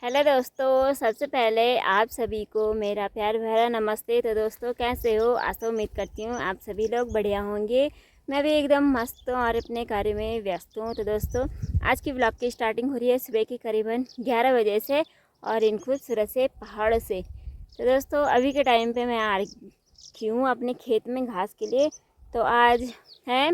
Hello दोस्तों, सबसे पहले आप सभी को मेरा प्यार भरा नमस्ते। तो दोस्तों कैसे हो? आशा उम्मीद करती हूँ आप सभी लोग बढ़िया होंगे। मैं भी एकदम मस्त हूँ और अपने कार्य में व्यस्त हूँ। तो दोस्तों आज की ब्लॉग की स्टार्टिंग हो रही है सुबह के करीबन 11 बजे से और इन खूबसूरत से पहाड़ से। तो दोस्तों अभी के टाइम पे मैं आ रही हूँ अपने खेत में घास के लिए। तो आज है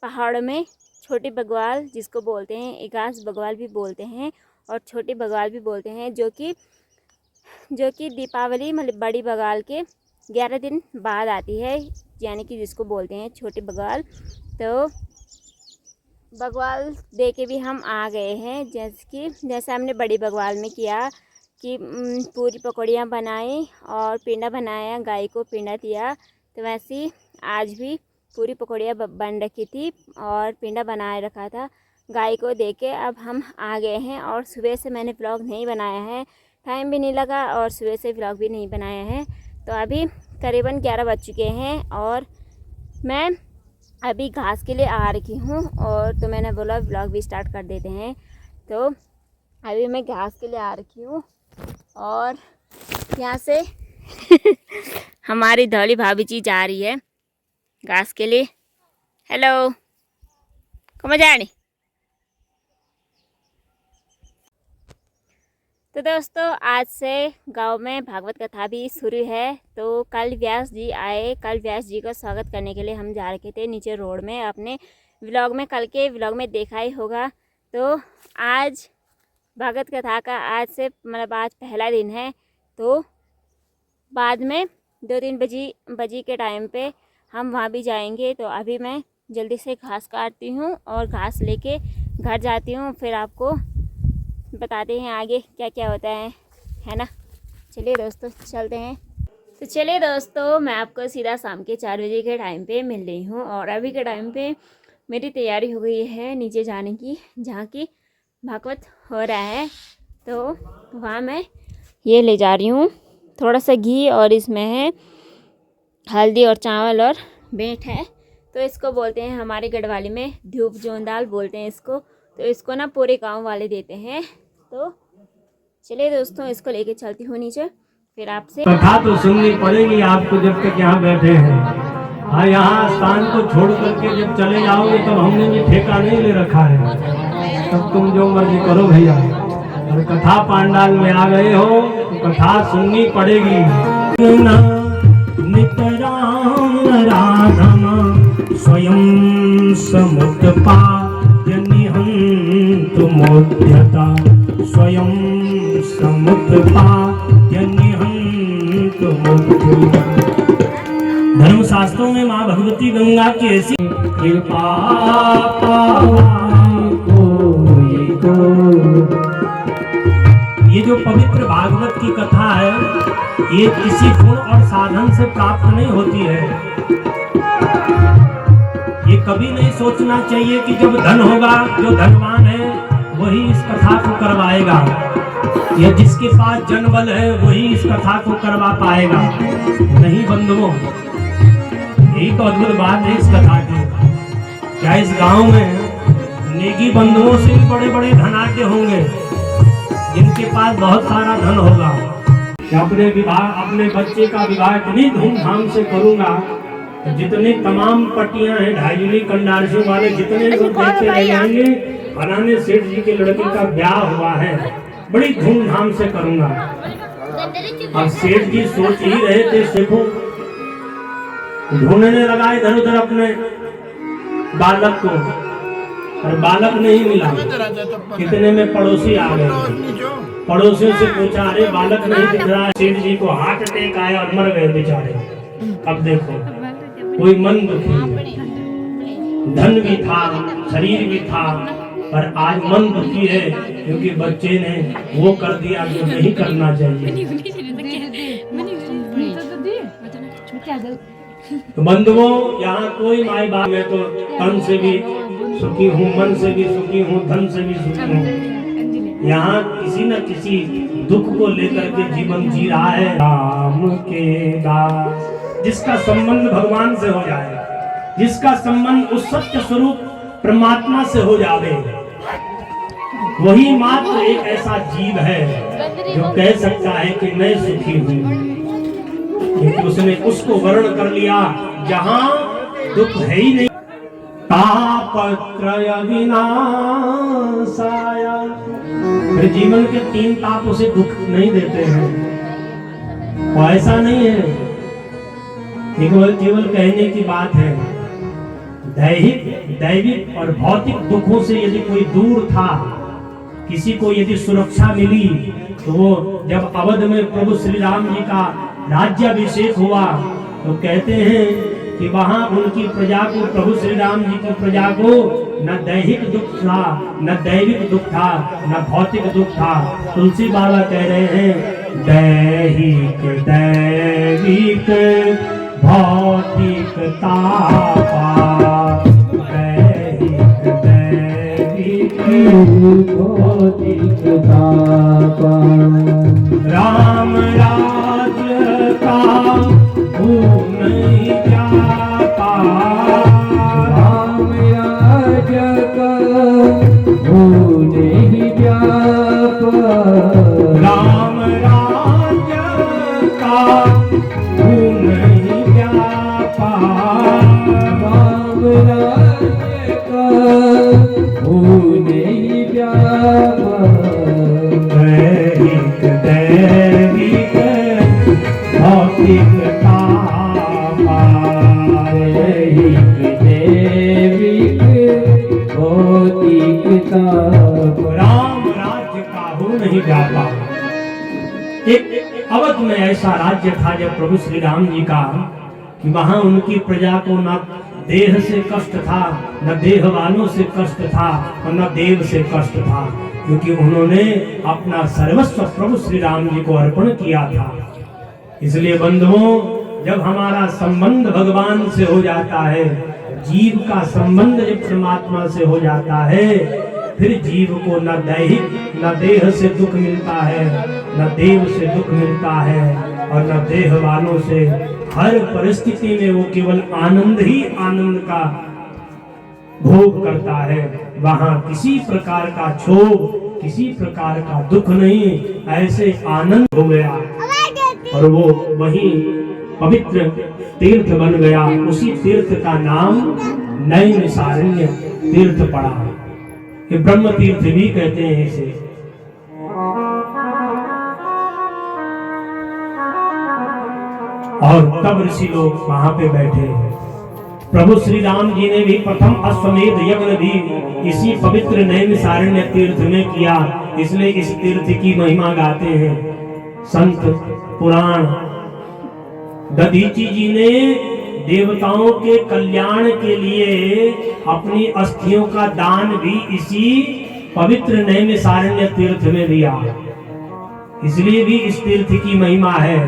पहाड़ में छोटी बगवाल, जिसको बोलते हैं इगास बगवाल भी बोलते हैं और छोटी बगवाल भी बोलते हैं, जो कि दीपावली मतलब बड़ी बगवाल के 11 दिन बाद आती है, यानी कि जिसको बोलते हैं छोटी बगवाल। तो बगवाल दे के भी हम आ गए हैं, जैसे हमने बड़ी बगवाल में किया कि पूरी पकौड़ियाँ बनाई और पिंडा बनाया, गाय को पिंडा दिया। तो वैसे ही आज भी पूरी पकौड़ियाँ बन रखी थी और पिंडा बनाए रखा था गाय को देके। अब हम आ गए हैं और सुबह से मैंने व्लॉग नहीं बनाया है, टाइम भी नहीं लगा और सुबह से व्लॉग भी नहीं बनाया है। तो अभी करीबन 11 बज चुके हैं और मैं अभी घास के लिए आ रही हूँ और तो मैंने बोला व्लॉग भी स्टार्ट कर देते हैं। तो अभी मैं घास के लिए आ रही हूँ और यहाँ से हमारी धौली भाभी जी जा रही है घास के लिए। हेलो, कहाँ जा रही? तो दोस्तों आज से गांव में भागवत कथा भी शुरू है। तो कल व्यास जी आए, कल व्यास जी का स्वागत करने के लिए हम जा रहे थे नीचे रोड में। अपने व्लॉग में, कल के व्लॉग में देखा ही होगा। तो आज भागवत कथा का आज से मतलब आज पहला दिन है। तो बाद में 2-3 बजे के टाइम पे हम वहाँ भी जाएंगे। तो अभी मैं जल्दी से घास काटती हूँ और घास लेके घर जाती हूँ, फिर आपको बताते हैं आगे क्या क्या होता है ना। चलिए दोस्तों चलते हैं। तो चलिए दोस्तों मैं आपको सीधा शाम के 4 बजे के टाइम पे मिल रही हूँ और अभी के टाइम पे मेरी तैयारी हो गई है नीचे जाने की, जहाँ की भागवत हो रहा है। तो वहाँ मैं ये ले जा रही हूँ थोड़ा सा घी और इसमें है हल्दी और चावल और बेट है। तो इसको बोलते हैं हमारे गढ़वाली में धूप जोंदाल बोलते हैं इसको। तो इसको ना पूरे गांव वाले देते हैं। तो चलिए दोस्तों इसको लेके चलती हूँ नीचे, फिर आपसे कथा तो सुननी पड़ेगी आपको जब तक यहाँ बैठे हैं। हाँ, यहाँ स्थान को छोड़ करके जब चले जाओगे तब हमने भी ठेका नहीं ले रखा है, तब तुम जो मर्जी करो भैया। और कथा पांडाल में आ गए हो तो कथा सुननी पड़ेगी। नितराम राधम स्वयं समुत्पाद्य निहंतु मोध्यता स्वयं समुत्पाद्य निहंतु मोध्यता। धर्म शास्त्रों में माँ भगवती गंगा की ऐसी कृपा ये जो पवित्र भागवत की कथा है, ये किसी गुण और साधन से प्राप्त नहीं होती है। ये कभी नहीं सोचना चाहिए कि जब धन होगा, जो धनवान है वही इस कथा को करवाएगा, या जिसके पास जनबल है वही इस कथा को करवा पाएगा। नहीं बंधुओं, यही तो अद्भुत बात है इस कथा की। क्या इस गांव में नेगी बंधुओं से भी बड़े बड़े धनाढ्य होंगे, जिनके पास बहुत सारा धन होगा। अपने बच्चे का विवाह इतनी धूमधाम से करूंगा, जितने तमाम पट्टियां हैं ढाईजनी कंडारसी वाले जितने लोग देखते रह जाएंगे। फलाने सेठ जी के लड़के का ब्याह हुआ है, बड़ी धूमधाम से करूंगा। अब सेठ जी सोच ही रहे थे, देखो ढूंढने लगा इधर उधर अपने बालक को, और बालक नहीं मिला। कितने में पड़ोसी आ गए, पड़ोसियों से पूछा अरे बालक नहीं दिख रहा है। सेठ जी को हार्ट अटैक आया और मर गए बेचारे। अब देखो कोई मन दुखी, धन भी था शरीर भी था, पर आज मन दुखी है क्योंकि बच्चे ने वो कर दिया जो नहीं करना चाहिए। तो बंधुओं, यहाँ कोई माई बाप, मैं तो तन से भी सुखी हूँ, मन से भी सुखी हूँ, धन से भी सुखी हूँ। यहाँ किसी न किसी दुख को लेकर के जीवन जी रहा है। राम के दास, जिसका संबंध भगवान से हो जाए, जिसका संबंध उस सत्य स्वरूप परमात्मा से हो जावे, वही मात्र एक ऐसा जीव है जो कह सकता है कि मैं सुखी हूँ, क्योंकि उसने उसको वर्ण कर लिया जहां दुख है ही नहीं। तापत्रय विनाशाय, फिर जीवन के 3 ताप उसे दुख नहीं देते हैं। वो ऐसा नहीं है केवल कहने की बात है। दैविक और भौतिक दुखों से यदि कोई दूर था, किसी को यदि सुरक्षा मिली, तो वो जब अवध में प्रभु श्री राम जी का राज्याभिषेक हुआ तो कहते हैं कि वहां उनकी प्रजा को, प्रभु श्री राम जी की प्रजा को न दैहिक दुख था, न दैविक दुख था, न भौतिक दुख था। तुलसी बाबा कह रहे हैं दैहिक दैविक भौतिक तापा, दैहिक दैविक भौतिक तापा, राम राज्य का नहीं जाता, राम राज्य का नहीं जाता, राम राज्य का नहीं जाता, राम राज्य का नहीं जाता, दैविक दैविक भौतिक तापा, दैविक दैविक भौतिक तापा, राम राज्य का हो नहीं जाता। एक अवध में ऐसा राज्य था जब प्रभु श्री राम जी का, कि वहां उनकी प्रजा को न देह से कष्ट था, न देह वालों से कष्ट था और न देव से कष्ट था, क्योंकि उन्होंने अपना सर्वस्व प्रभु श्री राम जी को अर्पण किया था। इसलिए बंधुओं, जब हमारा संबंध भगवान से हो जाता है, जीव का संबंध जब परमात्मा से हो जाता है, फिर जीव को न दैहिक न देह से दुख मिलता है, न देव से दुख मिलता है और न देह वालों से। हर परिस्थिति में वो केवल आनंद ही आनंद का भोग करता है। वहां किसी प्रकार का क्षोभ, किसी प्रकार का दुख नहीं, ऐसे आनंद हो गया और वो वही पवित्र तीर्थ बन गया। उसी तीर्थ का नाम नैमिषारण्य तीर्थ पड़ा, कि ब्रह्म तीर्थ भी कहते हैं इसे। और तब ऋषि लोग वहां पे बैठे हैं। प्रभु श्री राम जी ने भी प्रथम अश्वमेध यज्ञ भी इसी पवित्र नैमिषारण्य तीर्थ में किया, इसलिए इस तीर्थ की महिमा गाते हैं संत पुराण। दधीची जी ने देवताओं के कल्याण के लिए अपनी अस्थियों का दान भी इसी पवित्र नैमिषारण्य तीर्थ में दिया, इसलिए भी इस तीर्थ की महिमा है।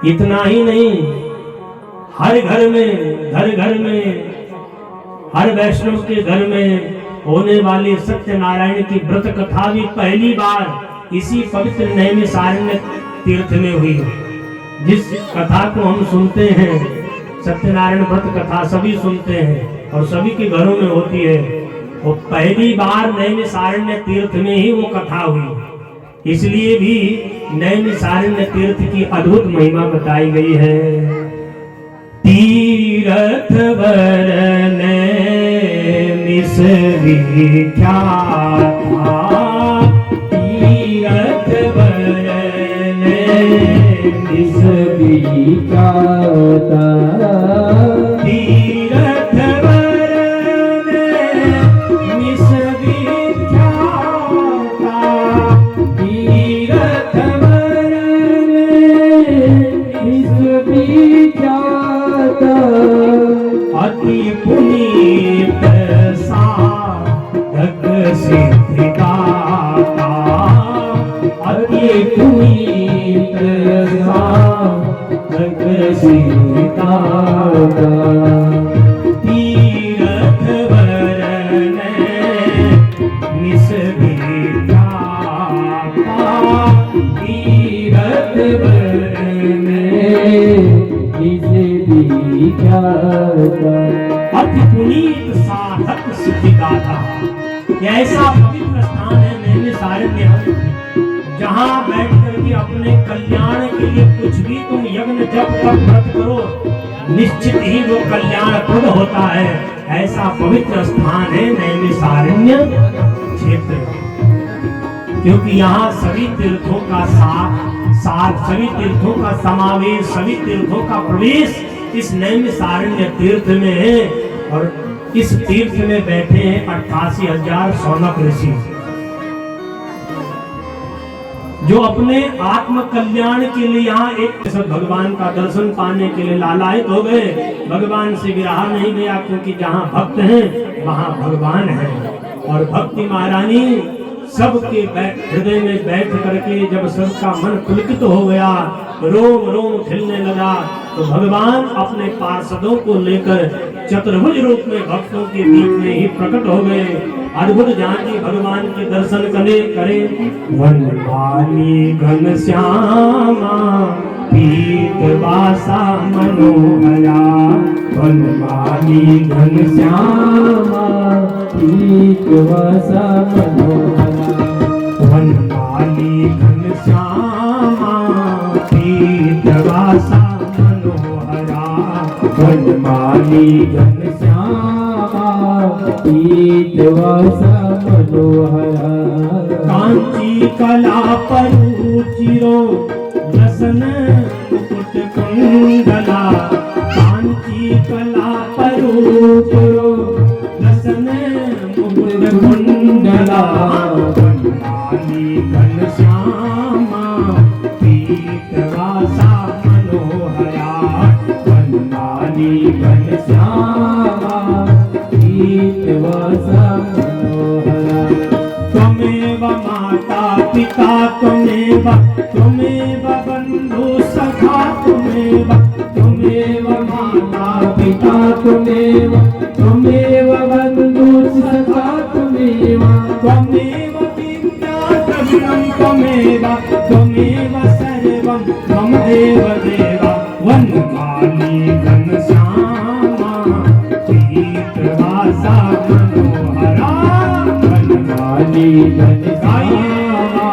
इतना ही नहीं, हर घर में हर वैष्णव के घर में होने वाली सत्यनारायण की व्रत कथा भी पहली बार इसी पवित्र नैमिषारण्य तीर्थ में हुई। जिस कथा को हम सुनते हैं, सत्यनारायण व्रत कथा सभी सुनते हैं और सभी के घरों में होती है, वो पहली बार नैमिषारण्य तीर्थ में ही वो कथा हुई। इसलिए भी नैमिषारण्य तीर्थ की अद्भुत महिमा बताई गई है। तीर्थ वरन नैमिष विख्याता, तीर्थ वरन नैमिष विख्याता, तीर्थ वरन नैमिष विख्याता, तीर्थ वरन नैमिष विख्याता, अति पुनीत साधक सिद्धिदाता, अति पुनीत साधक सिद्धिदाता, तीर्थ वरन नैमिष विख्याता, तीर्थ वरन नैमिष विख्याता, अति पुनीत साधक सिद्धिदाता। ये ऐसा पवित्र स्थान है नैमिषारण्य, जहाँ बैठ करके अपने कल्याण के लिए कुछ भी तुम यज्ञ जप तप व्रत करो, निश्चित ही वो कल्याण प्रद होता है। ऐसा पवित्र स्थान है नैमिषारण्य क्षेत्र, क्योंकि यहाँ सभी तीर्थों का साथ सभी तीर्थों का समावेश, सभी तीर्थों का प्रवेश इस नैमिषारण्य तीर्थ में है। और इस तीर्थ में बैठे हैं 88,000 शौनक ऋषि, जो अपने आत्म कल्याण के लिए यहाँ एक भगवान का दर्शन पाने के लिए लालायित हो गए। भगवान से विरहा नहीं गया, क्योंकि जहाँ भक्त हैं वहाँ भगवान है। और भक्ति महारानी सबके हृदय में बैठ करके जब सबका मन पुलकित हो गया, रोम रोम खिलने लगा, तो भगवान अपने पार्षदों को लेकर चतुर्भुज रूप में भक्तों के बीच में ही प्रकट हो गए। अद्भुत जाति भगवान के दर्शन करे। वनमाली घन श्यामा पीतवासा मनोहरा, वनमाली घन श्यामा पीतवासा मनोहरा, वनमाली घन श्यामा पीतवासा मनोहरा, वनमाली घन श्यामा पीतवासा मनोहरा, कांची कला परुचिरो रसन मुकुट कुंडला, कांची कला परुचिरो रसन मुकुट कुंडला, वनमाली घन श्यामा पीतवासा मनोहरा, वनमाली घन श्यामा पीतवासा मनोहरा, त्वमेव माता पिता त्वमेव बंधु सखा त्वमेव माता पिता त्वमेव बंधु सखा त्वमेव विद्या द्रविणं त्वमेव सर्वं त्वमेव देव। वनमाली घन श्यामा पीतवासा मनोहरा, वनमाली घन श्यामा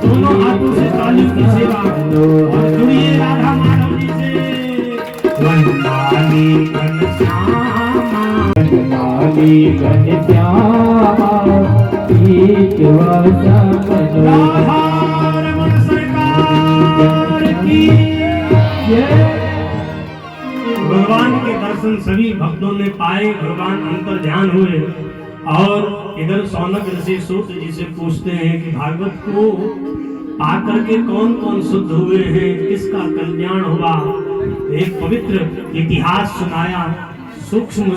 दोनों हाथों से ताली की सेवा और जुड़िए राधा माधव जी से। वनमाली घन श्यामा, वनमाली घन श्यामा पीतवासा मनोहरा, राधा रमण सरकार की जय। भगवान के दर्शन सभी भक्तों ने पाए, भगवान अंतर ध्यान हुए। और इधर शौनक ऋषि सूत जी से पूछते हैं कि भागवत को आकर के कौन कौन शुद्ध हुए हैं, किसका कल्याण हुआ। एक पवित्र इतिहास सुनाया, सूक्ष्म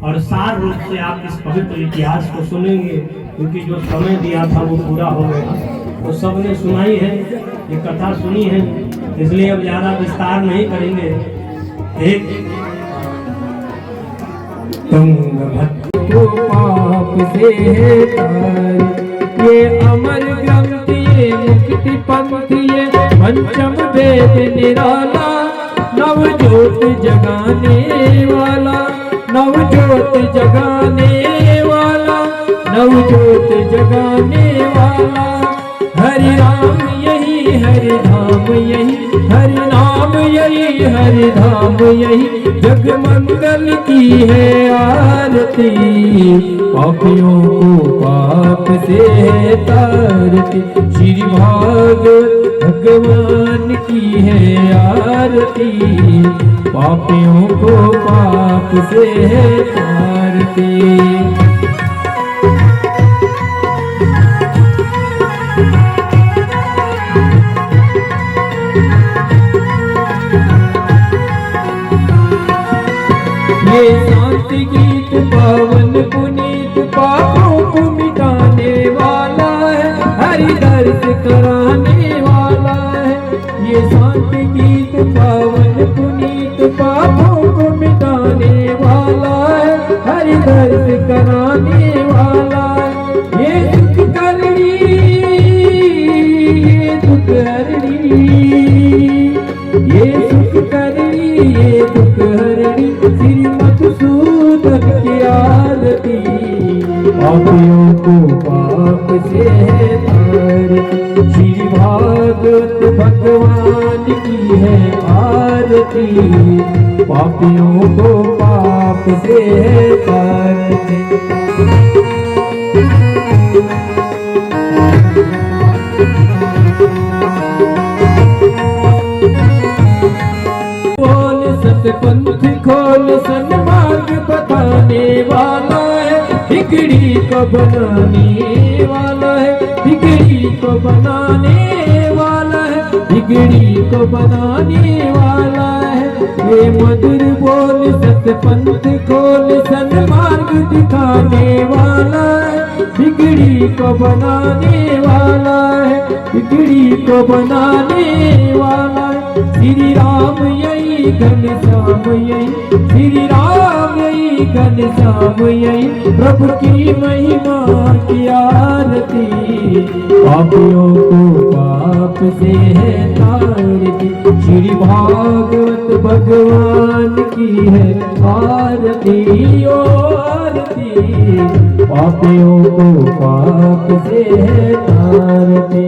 और सार रूप से आप इस पवित्र इतिहास को सुनेंगे, क्योंकि जो समय दिया था वो पूरा हो गया। तो सबने सुनाई है, ये कथा सुनी है, इसलिए अब ज्यादा विस्तार नहीं करेंगे। एक तुंगभद्र को पाप से है तार, ये अमर ग्रंथ ये मुक्ति पंथ ये पंचम वेद निराला, नव ज्योत जगाने वाला, नव ज्योत जगाने वाला, नव ज्योत जगाने वाला। हरि राम यही हरि धाम यही, हरि नाम यही हरि धाम यही, जग मंगल की है आरती, पापियों को पाप से है तारती। श्री भागवत भगवान की है आरती, पापियों को पाप से है तारती। ये शांति गीत पावन पुनीत पापों को मिटाने वाला है, हरि दर्श कराने वाला है। ये शांति गीत पावन पुनीत पापों को मिटाने वाला है, हरि दर्श कराने वाला है। ये दुख करनी ये दुख हरनी, ये सुख करनी ये दुख हरनी, श्री मधुसूदन की आरती, पापियों भागवत भगवान की है आरती, पापियों को पाप से है तारती। बोल सतपंथ खोल सन्मार्ग बताने वाला है, बिगड़ी को बनाने वाला है, बिगड़ी को बनाने वाला है, बिगड़ी को बनाने वाला है। ये मधुर बोल सतपंथ खोल सन्मार्ग दिखाने वाला है, बिगड़ी को बनाने वाला है, बिगड़ी को बनाने वाला है। श्री राम यही घनश्याम यही, श्री राम यही घनश्याम यही, प्रभु की महिमा की आरती, पापियों को पाप से है तारती। श्री भागवत भगवान की है आरती, ओ आरती, पापियों को पाप से है तारती।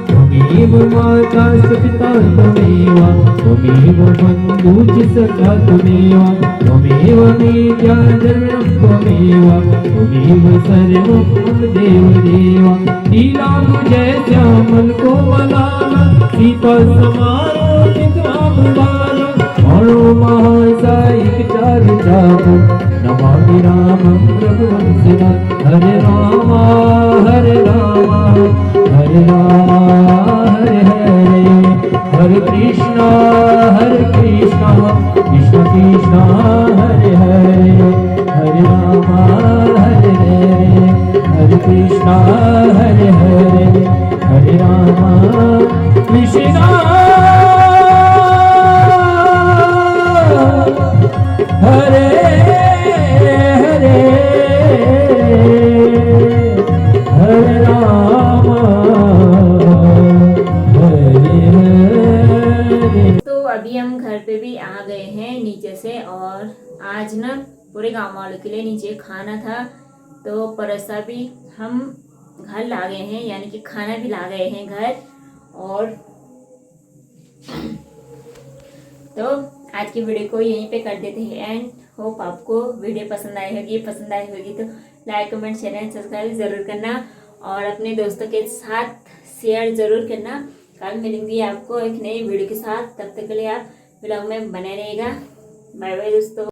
त्वमेव माता पिता त्वमेव, त्वमेव बन्धुश्च सखा त्वमेव, त्वमेव मेत्या जन्म त्वमेव, त्वमेव सर्वं मम देवदेव। लीलाम जय श्यामल को मलाना, सीता समारोहित राम बाला, मणो महासायिक चारु चापु, नमामि रामं रघुवंशना। हरे रामा हरे रामा हरे रामा हरे हरे, हरे कृष्णा कृष्ण कृष्ण हरे हरे, हरे रामा हरे हरे, हरे कृष्णा हरे हरे, हरे रामा कृष्णा हरे हरे, हरे राम हरे हरे। तो अभी हम घर पे भी आ गए हैं नीचे से, और आज ना पूरे गांव वालों के लिए नीचे खाना था, तो परसा भी हम घर ला गए हैं, यानी कि खाना भी ला गए हैं घर। और तो आज की वीडियो को यहीं पे कर देते हैं एंड। होप आपको वीडियो पसंद आई होगी तो लाइक कमेंट शेयर सब्सक्राइब ज़रूर करना, और अपने दोस्तों के साथ शेयर ज़रूर करना। कल मिलूंगी आपको एक नई वीडियो के साथ, तब तक के लिए आप ब्लॉग में बने रहिएगा। बाय बाय दोस्तों।